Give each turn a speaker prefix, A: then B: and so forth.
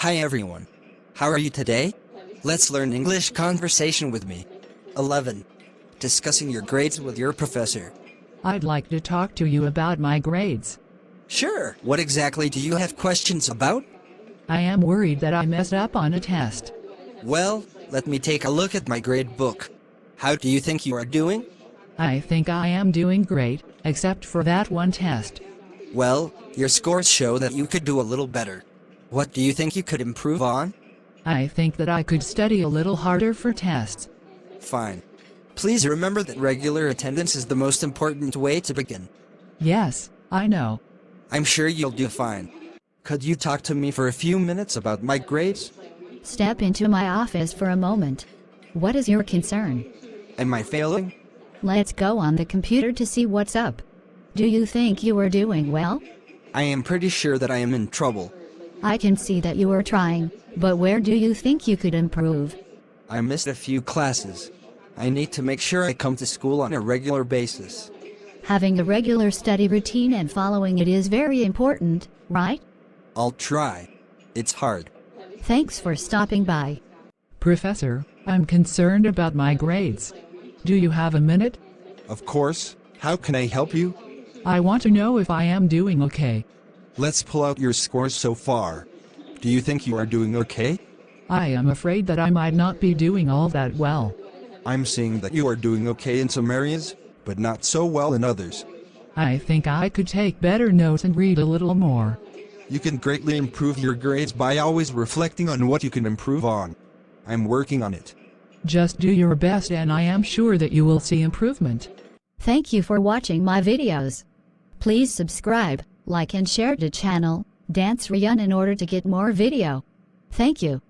A: Hi everyone. How are you today? Let's learn English conversation with me. 11. Discussing your grades with your professor.
B: I'd like to talk to you about my grades.
A: Sure. What exactly do you have questions about?
B: I am worried that I messed up on a test.
A: Well, let me take a look at my grade book. How do you think you are doing?
B: I think I am doing great, except for that one test.
A: Well, your scores show that you could do a little better. What do you think you could improve on?
B: I think that I could study a little harder for tests.
A: Fine. Please remember that regular attendance is the most important way to begin.
B: Yes, I know.
A: I'm sure you'll do fine. Could you talk to me for a few minutes about my grades?
C: Step into my office for a moment. What is your concern?
A: Am I failing?
C: Let's go on the computer to see what's up. Do you think you are doing well?
A: I am pretty sure that I am in trouble.
C: I can see that you are trying, but where do you think you could improve?
A: I missed a few classes. I need to make sure I come to school on a regular basis.
C: Having a regular study routine and following it is very important, right?
A: I'll try. It's hard.
C: Thanks for stopping by.
B: Professor, I'm concerned about my grades. Do you have a minute?
D: Of course. How can I help you?
B: I want to know if I am doing okay.
D: Let's pull out your scores so far. Do you think you are doing okay?
B: I am afraid that I might not be doing all that well.
D: I'm seeing that you are doing okay in some areas, but not so well in others.
B: I think I could take better notes and read a little more.
D: You can greatly improve your grades by always reflecting on what you can improve on. I'm working on it.
B: Just do your best and I am sure that you will see improvement.
C: Thank you for watching my videos. Please subscribe, like and share the channel, Sreyoun in order to get more video. Thank you.